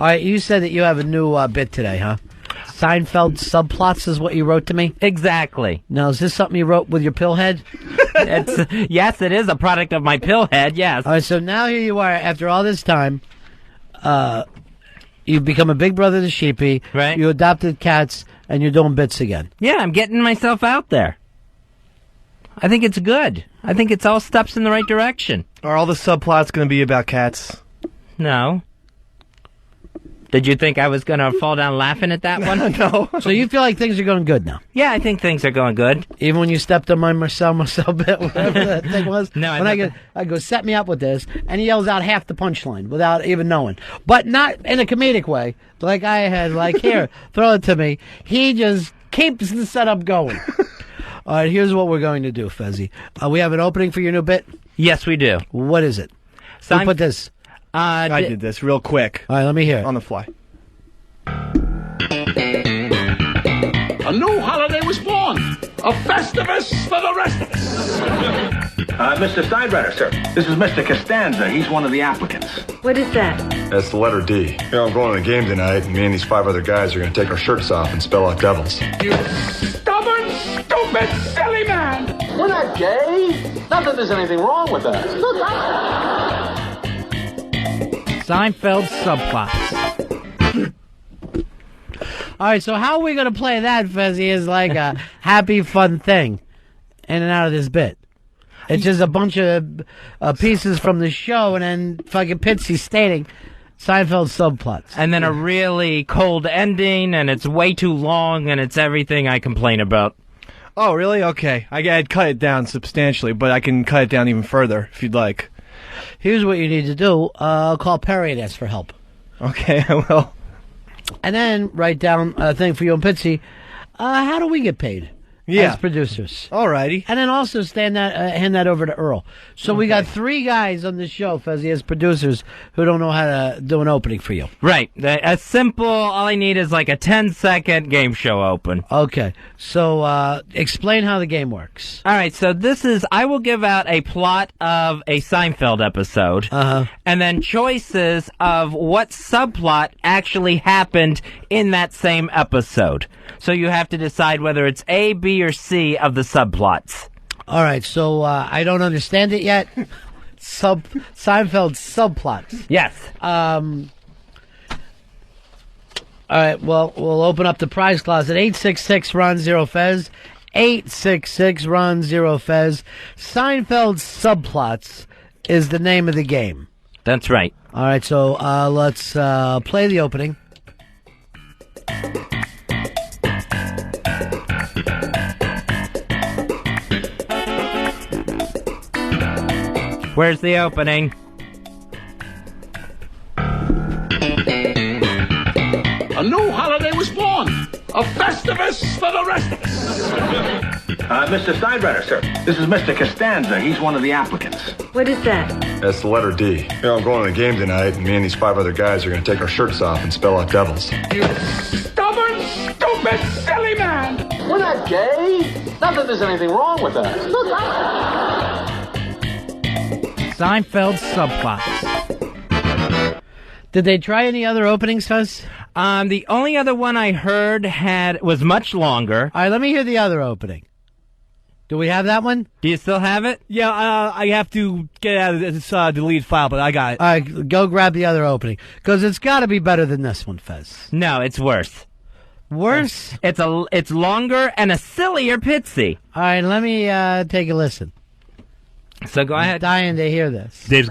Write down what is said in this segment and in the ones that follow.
All right, you said that you have a new bit today, huh? Seinfeld subplots is what you wrote to me? Exactly. Now, is this something you wrote with your pill head? Yes, it is a product of my pill head, yes. All right, so now here you are, after all this time, you've become a big brother to Sheepy. Right. You adopted cats, and you're doing bits again. Yeah, I'm getting myself out there. I think it's good. I think it's all steps in the right direction. Are all the subplots going to be about cats? No. Did you think I was going to fall down laughing at that one? No. So you feel like things are going good now? Yeah, I think things are going good. Even when you stepped on my Marcel bit, whatever that thing was? No, I go, set me up with this, and he yells out half the punchline without even knowing. But not in a comedic way, like I had, like, here, throw it to me. He just keeps the setup going. All right, here's what we're going to do, Fezzi. We have an opening for your new bit? Yes, we do. What is it? Who put this? I did this real quick. All right, let me hear it. On the fly. A new holiday was born. A Festivus for the rest of us. Mr. Steinbrenner, sir. This is Mr. Costanza. He's one of the applicants. What is that? That's the letter D. I'm going to the game tonight, and me and these 5 other guys are going to take our shirts off and spell out devils. You stubborn, stupid, silly man. We're not gay. Not that there's anything wrong with that. Seinfeld subplots. All right, so how are we going to play that, Fezzi, is like a happy, fun thing in and out of this bit. It's just a bunch of pieces from the show and then fucking Pitsy stating Seinfeld subplots. And then a really cold ending, and it's way too long, and it's everything I complain about. Oh, really? Okay. I'd cut it down substantially, but I can cut it down even further if you'd like. Here's what you need to do. Call Perry and ask for help. Okay, I will. And then write down a thing for you and Pitsy. How do we get paid? Yeah. As producers. Alrighty. And then also hand that over to Earl. So we got 3 guys on the show, Fezzi, as producers who don't know how to do an opening for you. Right. A simple, all I need is like a 10-second game show open. Okay. So explain how the game works. All right, so I will give out a plot of a Seinfeld episode, and then choices of what subplot actually happened in that same episode. So you have to decide whether it's A, B, or C of the subplots. All right, so I don't understand it yet. Seinfeld subplots. Yes. All right, well, we'll open up the prize closet. 866-RON-0-FEZ. 866-RON-0-FEZ. Seinfeld subplots is the name of the game. That's right. All right, so let's play the opening. Where's the opening? A new holiday was born. A Festivus for the rest of us. Mr. Steinbrenner, sir. This is Mr. Costanza. He's one of the applicants. What is that? That's the letter D. I'm going to the game tonight, and me and these 5 other guys are going to take our shirts off and spell out devils. You stubborn, stupid, silly man. We're not gay. Not that there's anything wrong with that. Seinfeld subplots. Did they try any other openings, Fez? The only other one I heard was much longer. All right, let me hear the other opening. Do we have that one? Do you still have it? Yeah, I have to get out of this deleted file, but I got it. All right, go grab the other opening. Because it's got to be better than this one, Fez. No, it's worse. Worse? It's longer and a sillier Pitsy. All right, let me take a listen. So go ahead. Dying to hear this. He's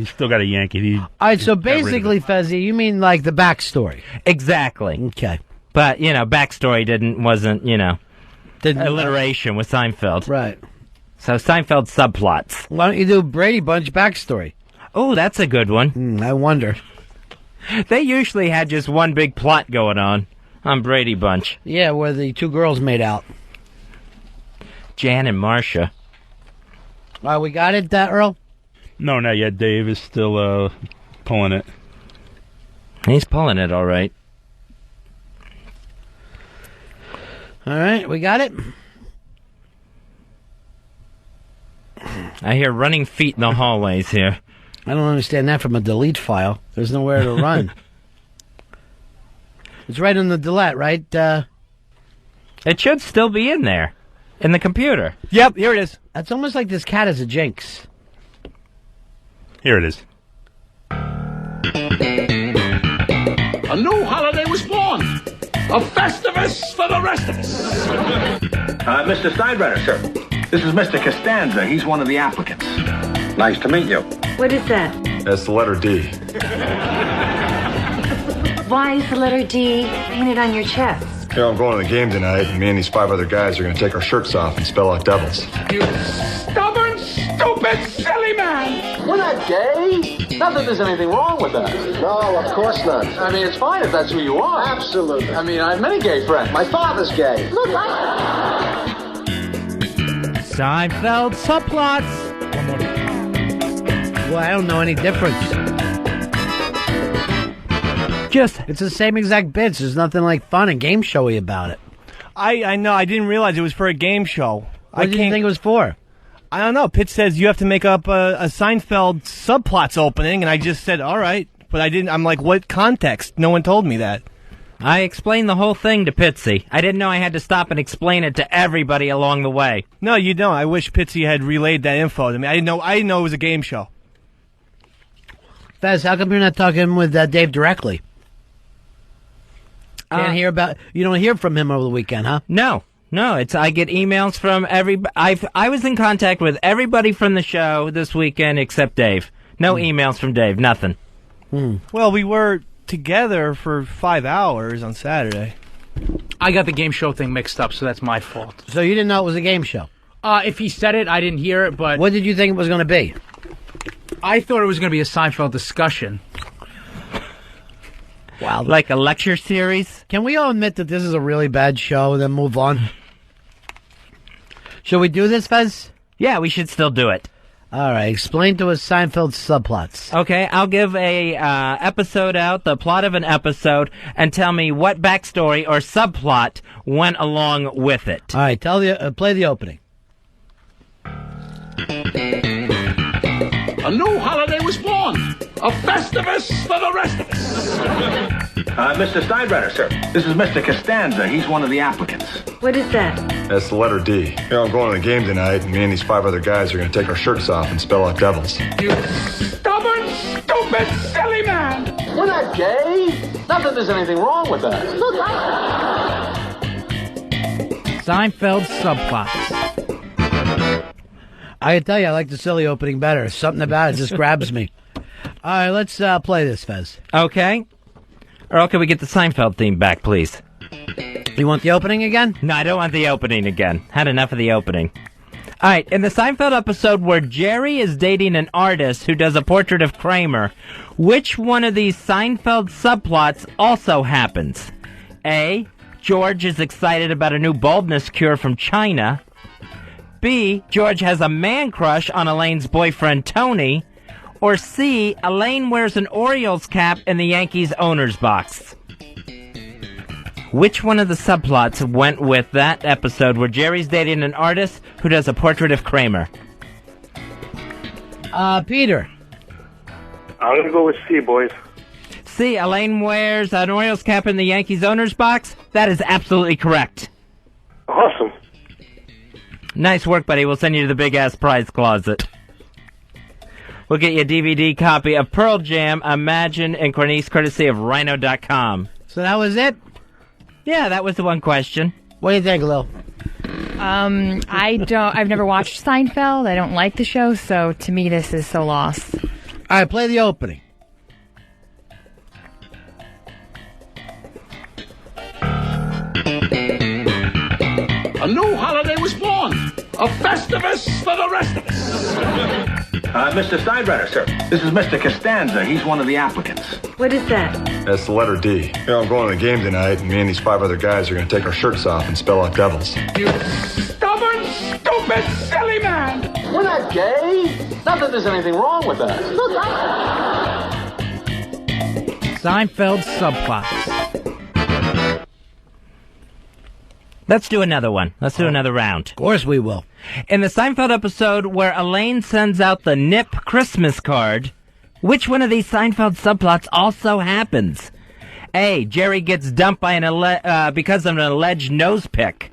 still got a Yankee. All right, so basically, Fezzi, you mean like the backstory? Exactly. Okay. But, backstory wasn't alliteration with Seinfeld. Right. So Seinfeld subplots. Why don't you do Brady Bunch backstory? Oh, that's a good one. I wonder. They usually had just one big plot going on Brady Bunch. Yeah, where the 2 girls made out. Jan and Marcia. All right, we got it, Earl? No, not yet. Dave is still pulling it. He's pulling it all right. All right, we got it? I hear running feet in the hallways here. I don't understand that from a delete file. There's nowhere to run. It's right in the delete, right? It should still be in there. In the computer. Yep, here it is. That's almost like this cat is a jinx. Here it is. A new holiday was born. A Festivus for the rest of us. Mr. Steinbrenner, sir. This is Mr. Costanza. He's one of the applicants. Nice to meet you. What is that? That's the letter D. Why is the letter D painted on your chest? You know, I'm going to the game tonight, and me and these 5 other guys are going to take our shirts off and spell out devils. You stubborn, stupid, silly man. We're not gay. Not that there's anything wrong with that. No, of course not. I mean, it's fine if that's who you are. Absolutely. I mean, I have many gay friends. My father's gay. Look, Seinfeld subplots. Well, I don't know any difference. It's the same exact bits. There's nothing like fun and game showy about it. I know. I didn't realize it was for a game show. What did you think it was for? I don't know. Pitt says you have to make up a Seinfeld subplots opening, and I just said, all right. But I didn't. I'm like, what context? No one told me that. I explained the whole thing to Pitsy. I didn't know I had to stop and explain it to everybody along the way. No, you don't. I wish Pitsy had relayed that info to me. I didn't know it was a game show. Fez, how come you're not talking with Dave directly? You don't hear from him over the weekend, huh? No. I get emails from I was in contact with everybody from the show this weekend except Dave. No emails from Dave, nothing. Well, we were together for 5 hours on Saturday. I got the game show thing mixed up, so that's my fault. So you didn't know it was a game show? If he said it, I didn't hear it, but... What did you think it was going to be? I thought it was going to be a Seinfeld discussion. Wow. Like a lecture series? Can we all admit that this is a really bad show and then move on? Should we do this, Fez? Yeah, we should still do it. All right, explain to us Seinfeld's subplots. Okay, I'll give a episode out, the plot of an episode, and tell me what backstory or subplot went along with it. All right, play the opening. A new holiday was born. A Festivus for the rest of us. Mr. Steinbrenner, sir. This is Mr. Costanza. He's one of the applicants. What is that? That's the letter D. You know, I'm going to the game tonight, and me and these 5 other guys are going to take our shirts off and spell out devils. You stubborn, stupid, silly man. We're not gay. Not that there's anything wrong with that. Look, Seinfeld subplots. I can tell you, I like the silly opening better. Something about it just grabs me. All right, let's play this, Fez. Okay. Earl, can we get the Seinfeld theme back, please? You want the opening again? No, I don't want the opening again. Had enough of the opening. All right, in the Seinfeld episode where Jerry is dating an artist who does a portrait of Kramer, which one of these Seinfeld subplots also happens? A, George is excited about a new baldness cure from China. B, George has a man crush on Elaine's boyfriend, Tony. Or C, Elaine wears an Orioles cap in the Yankees owner's box. Which one of the subplots went with that episode where Jerry's dating an artist who does a portrait of Kramer? Peter. I'm going to go with C, boys. C, Elaine wears an Orioles cap in the Yankees owner's box? That is absolutely correct. Awesome. Nice work, buddy. We'll send you to the big-ass prize closet. We'll get you a DVD copy of Pearl Jam, Imagine, and Cornice, courtesy of Rhino.com. So that was it? Yeah, that was the one question. What do you think, Lil? I've never watched Seinfeld. I don't like the show, so to me this is so lost. All right, play the opening. A new holiday was born. A Festivus for the rest of us. Mr. Steinbrenner, sir. This is Mr. Costanza. He's one of the applicants. What is that? That's the letter D. You know, I'm going to the game tonight, and me and these 5 other guys are going to take our shirts off and spell out devils. You stubborn, stupid, silly man. We're not gay. Not that there's anything wrong with that. Look, Seinfeld subplots. Let's do another one. Let's do another round. Of course we will. In the Seinfeld episode where Elaine sends out the Nip Christmas card, which one of these Seinfeld subplots also happens? A. Jerry gets dumped by because of an alleged nose pick.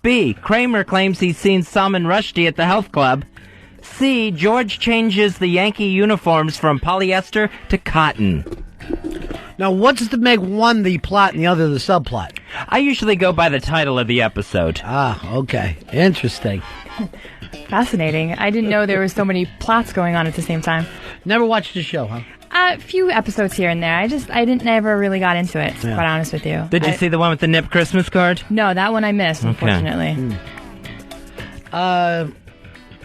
B. Kramer claims he's seen Salman Rushdie at the health club. C. George changes the Yankee uniforms from polyester to cotton. Now, what's to make one the plot and the other the subplot? I usually go by the title of the episode. Ah, okay. Interesting. Fascinating. I didn't know there were so many plots going on at the same time. Never watched the show, huh? A few episodes here and there. I never really got into it, to be quite honest with you. Did you see the one with the Nip Christmas card? No, that one I missed, unfortunately.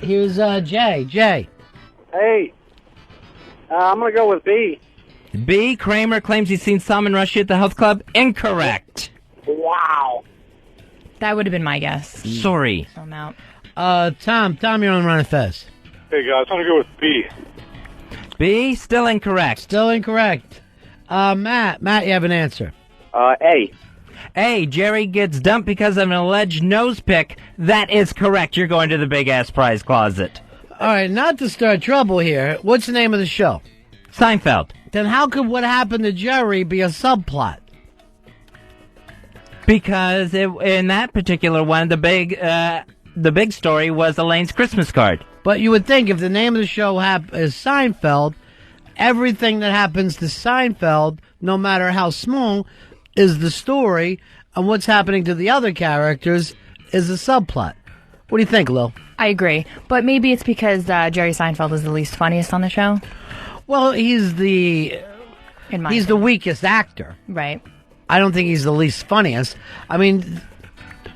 Here's Jay. Jay. Hey, I'm going to go with B. B. Kramer claims he's seen Salman Rushdie at the health club. Incorrect. Wow. That would have been my guess. Sorry. So I'm out. Tom, you're on Run It Fest. Hey, guys, I'm going to go with B. B. Still incorrect. Still incorrect. Matt, you have an answer. A. A. Jerry gets dumped because of an alleged nose pick. That is correct. You're going to the big-ass prize closet. All right, not to start trouble here, what's the name of the show? Seinfeld. Then how could what happened to Jerry be a subplot? Because in that particular one, the big story was Elaine's Christmas card. But you would think if the name of the show is Seinfeld, everything that happens to Seinfeld, no matter how small, is the story, and what's happening to the other characters is a subplot. What do you think, Lil? I agree. But maybe it's because Jerry Seinfeld is the least funniest on the show. Well, he's the weakest actor. Right. I don't think he's the least funniest. I mean,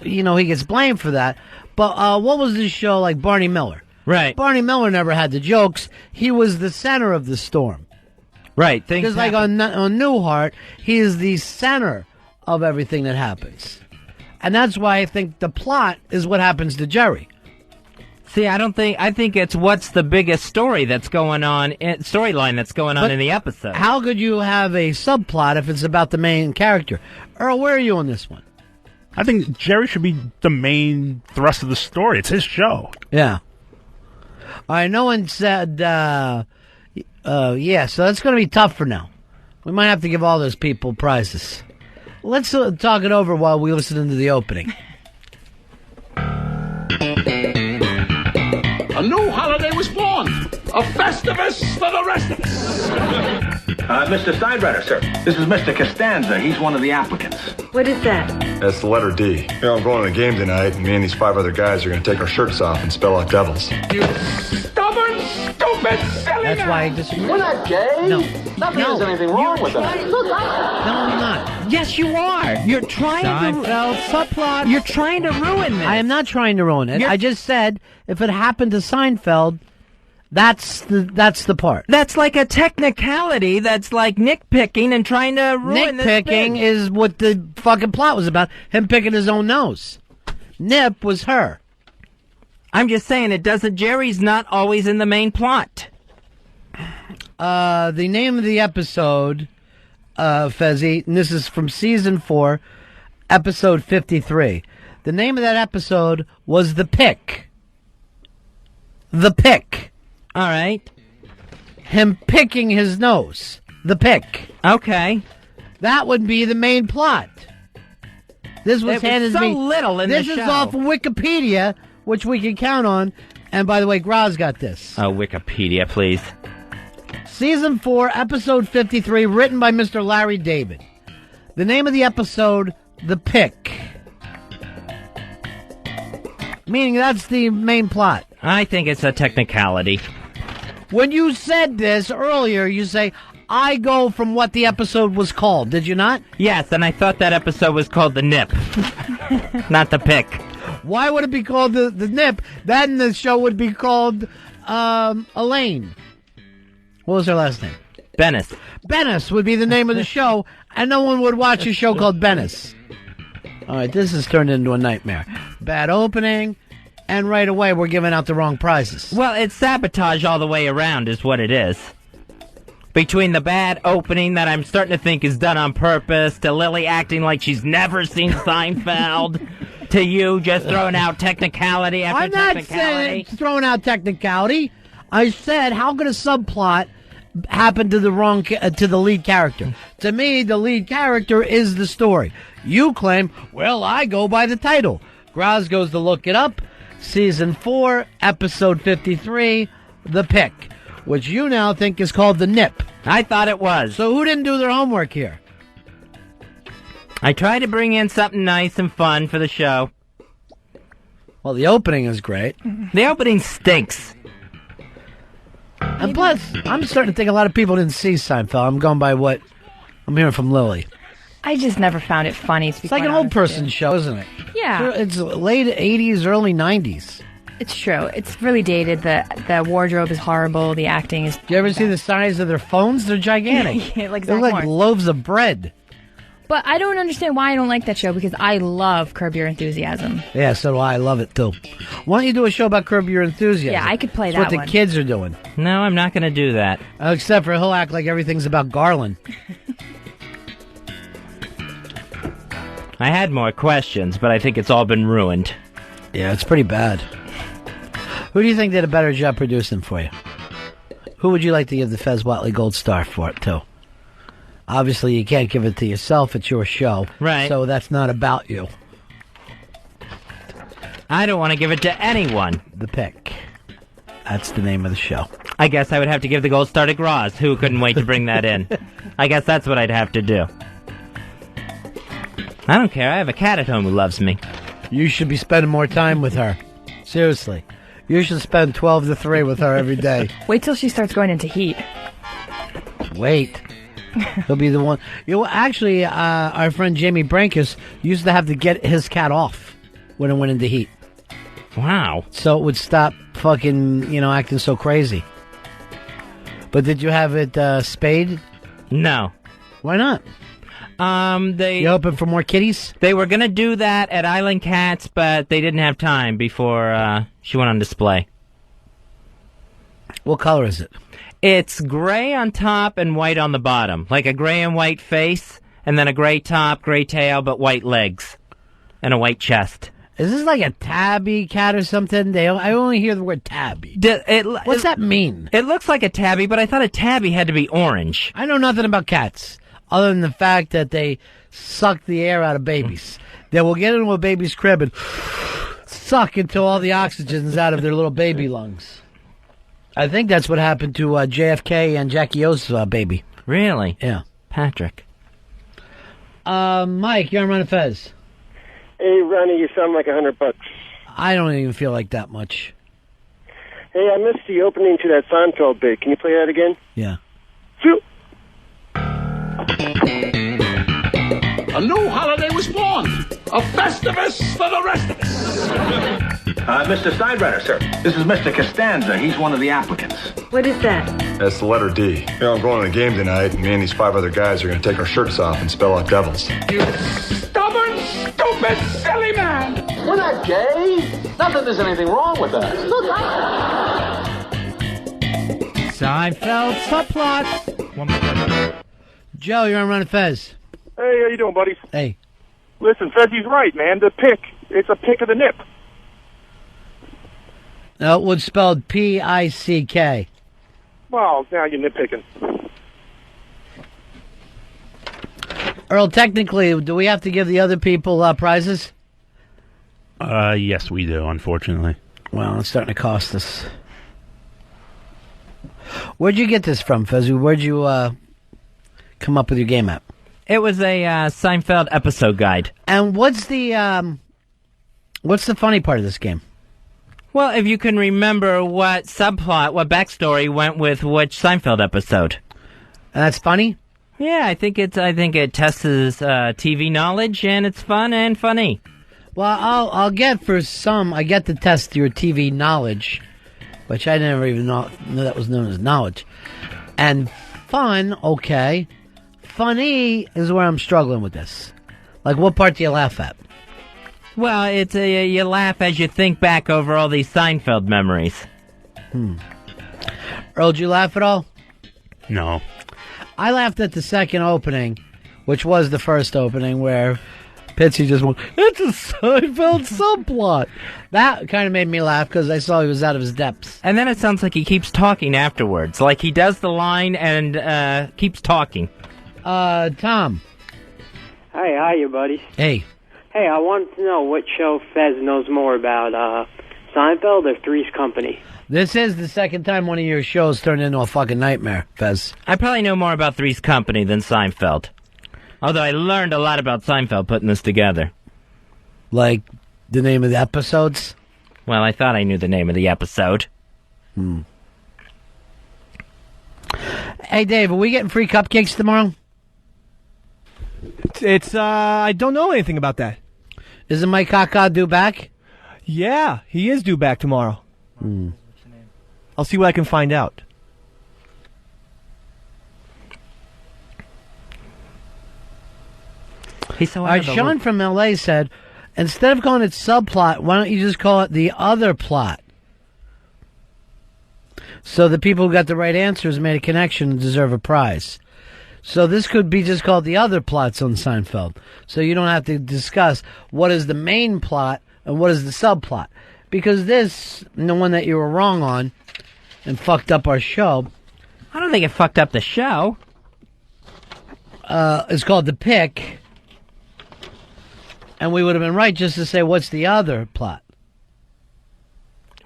he gets blamed for that. But what was this show like Barney Miller? Right. Barney Miller never had the jokes. He was the center of the storm. Right. Because like on Newhart, he is the center of everything that happens. And that's why I think the plot is what happens to Jerry. See, I think it's what's the biggest story that's going on, storyline that's going on in the episode. How could you have a subplot if it's about the main character? Earl, where are you on this one? I think Jerry should be the main thrust of the story. It's his show. Yeah. All right, no one said, so that's going to be tough for now. We might have to give all those people prizes. Let's talk it over while we listen to the opening. A new holiday was born. A Festivus for the rest of us. Mr. Steinbrenner, sir. This is Mr. Costanza. He's one of the applicants. What is that? That's the letter D. I'm going to the game tonight, and me and these 5 other guys are going to take our shirts off and spell out devils. You stubborn, stupid, silly That's man. why I disagree. We're not gay. No. Not that there's anything wrong with that. Look, No, I'm not. Yes, you are. You're trying Seinfeld subplot. You're trying to ruin this. I am not trying to ruin it. I just said if it happened to Seinfeld, that's the part. That's like a technicality. That's like nitpicking and trying to ruin this Nitpicking thing. is what the fucking plot was about. Him picking his own nose. Nip was her. I'm just saying it doesn't. Jerry's not always in the main plot. The name of the episode, Fezzi, and this is from season 4, episode 53. The name of that episode was The Pick. The Pick. All right. Him picking his nose. The Pick. Okay. That would be the main plot. This was handed so to me. little in the This show. is off of Wikipedia, which we can count on. And by the way, Graz got this. Oh, Wikipedia, please. Season 4, episode 53, written by Mr. Larry David. The name of the episode, The Pick. Meaning that's the main plot. I think it's a technicality. When you said this earlier, you say, I go from what the episode was called. Did you not? Yes, and I thought that episode was called The Nip, not The Pick. Why would it be called the Nip? Then the show would be called Elaine. What was her last name? Bennis. Bennis would be the name of the show, and no one would watch a show called Bennis. All right, this has turned into a nightmare. Bad opening, and right away we're giving out the wrong prizes. Well, it's sabotage all the way around is what it is. Between the bad opening that I'm starting to think is done on purpose, to Lily acting like she's never seen Seinfeld, to you just throwing out technicality after I'm not technicality. saying throwing out technicality. I said, how could a subplot happened to to the lead character? To me, the lead character is the story. You claim, well, I go by the title. Graz goes to look it up. Season 4, episode 53, The Pick, which you now think is called The Nip. I thought it was. So who didn't do their homework here? I tried to bring in something nice and fun for the show. Well, the opening is great. The opening stinks. And plus, I'm starting to think a lot of people didn't see Seinfeld. I'm going by what I'm hearing from Lily. I just never found it funny. It's like an old person show, isn't it? Yeah. It's late 80s, early 90s. It's true. It's really dated. The wardrobe is horrible. The acting is... Do you ever see the size of their phones? They're gigantic. Yeah, like They're Zach like Morris. loaves of bread. But I don't understand why I don't like that show, because I love Curb Your Enthusiasm. Yeah, so do I. I love it, too. Why don't you do a show about Curb Your Enthusiasm? Yeah, I could play That's that what the kids are doing. No, I'm not going to do that. Except for he'll act like everything's about Garland. I had more questions, but I think it's all been ruined. Yeah, it's pretty bad. Who do you think did a better job producing for you? Who would you like to give the Fez Whatley Gold Star for it, to? Obviously, you can't give it to yourself. It's your show. Right. So that's not about you. I don't want to give it to anyone. The Pick. That's the name of the show. I guess I would have to give the gold star to Graz, who couldn't wait to bring that in. I guess that's what I'd have to do. I don't care. I have a cat at home who loves me. You should be spending more time with her. Seriously. You should spend 12 to 3 with her every day. Wait till she starts going into heat. Wait. He'll be the one. You know, actually, our friend Jamie Brankus used to have to get his cat off when it went into heat. Wow. So it would stop fucking, acting so crazy. But did you have it spayed? No. Why not? You hoping for more kitties? They were going to do that at Island Cats, but they didn't have time before she went on display. What color is it? It's gray on top and white on the bottom. Like a gray and white face, and then a gray top, gray tail, but white legs. And a white chest. Is this like a tabby cat or something? I only hear the word tabby. What's that mean? It looks like a tabby, but I thought a tabby had to be orange. I know nothing about cats, other than the fact that they suck the air out of babies. They will get into a baby's crib and suck until all the oxygen's out of their little baby lungs. I think that's what happened to JFK and Jackie O's baby. Really? Yeah. Patrick. Mike, you're on Run Fez. Hey, Ronnie, you sound like $100. I don't even feel like that much. Hey, I missed the opening to that Seinfeld bit. Can you play that again? Yeah. Shoot. A new holiday was born. A Festivus for the rest of us. Mr. Steinbrenner, sir. This is Mr. Costanza. He's one of the applicants. What is that? That's the letter D. I'm going to the game tonight, and me and these 5 other guys are going to take our shirts off and spell out devils. You stubborn, stupid, silly man. We're not gay. Not that there's anything wrong with that. Look, Seinfeld Subplots. One more. Joe, you're on Run Fez. Hey, how you doing, buddy? Hey. Listen, Fezzi's right, man. The pick. It's a pick of the nip. No, it was spelled P-I-C-K. Well, now you're nitpicking. Earl, technically, do we have to give the other people prizes? Yes, we do, unfortunately. Well, it's starting to cost us. Where'd you get this from, Fezzi? Where'd you come up with your game app? It was a Seinfeld episode guide. And what's the funny part of this game? Well, if you can remember what subplot, what backstory went with which Seinfeld episode. And that's funny? Yeah, I think it tests TV knowledge, and it's fun and funny. Well, I'll get for some. I get to test your TV knowledge, which I never even knew that was known as knowledge. And fun, okay. Funny is where I'm struggling with this. Like, what part do you laugh at? Well, it's you laugh as you think back over all these Seinfeld memories. Earl, did you laugh at all? No. I laughed at the second opening, which was the first opening, where Pitsy just went, it's a Seinfeld subplot. That kind of made me laugh because I saw he was out of his depths. And then it sounds like he keeps talking afterwards. Like he does the line and keeps talking. Tom. Hi, how you, buddy? Hey. Hey, I wanted to know what show Fez knows more about, Seinfeld or Three's Company? This is the second time one of your shows turned into a fucking nightmare, Fez. I probably know more about Three's Company than Seinfeld. Although I learned a lot about Seinfeld putting this together. Like the name of the episodes? Well, I thought I knew the name of the episode. Hey, Dave, are we getting free cupcakes tomorrow? It's, I don't know anything about that. Isn't Mike Kaka due back? Yeah, he is due back tomorrow. I'll see what I can find out. He's so Sean from L.A. said, instead of calling it subplot, why don't you just call it the other plot? So the people who got the right answers made a connection and deserve a prize. So this could be just called the other plots on Seinfeld. So you don't have to discuss what is the main plot and what is the subplot. Because this, the one that you were wrong on and fucked up our show. I don't think it fucked up the show. It's called The Pick. And we would have been right just to say, what's the other plot?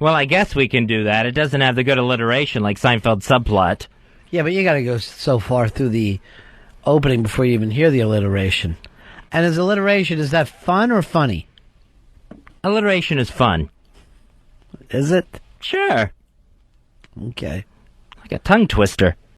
Well, I guess we can do that. It doesn't have the good alliteration like Seinfeld subplot. Yeah, but you got to go so far through the opening before you even hear the alliteration. And is alliteration, is that fun or funny? Alliteration is fun. Is it? Sure. Okay. Like a tongue twister.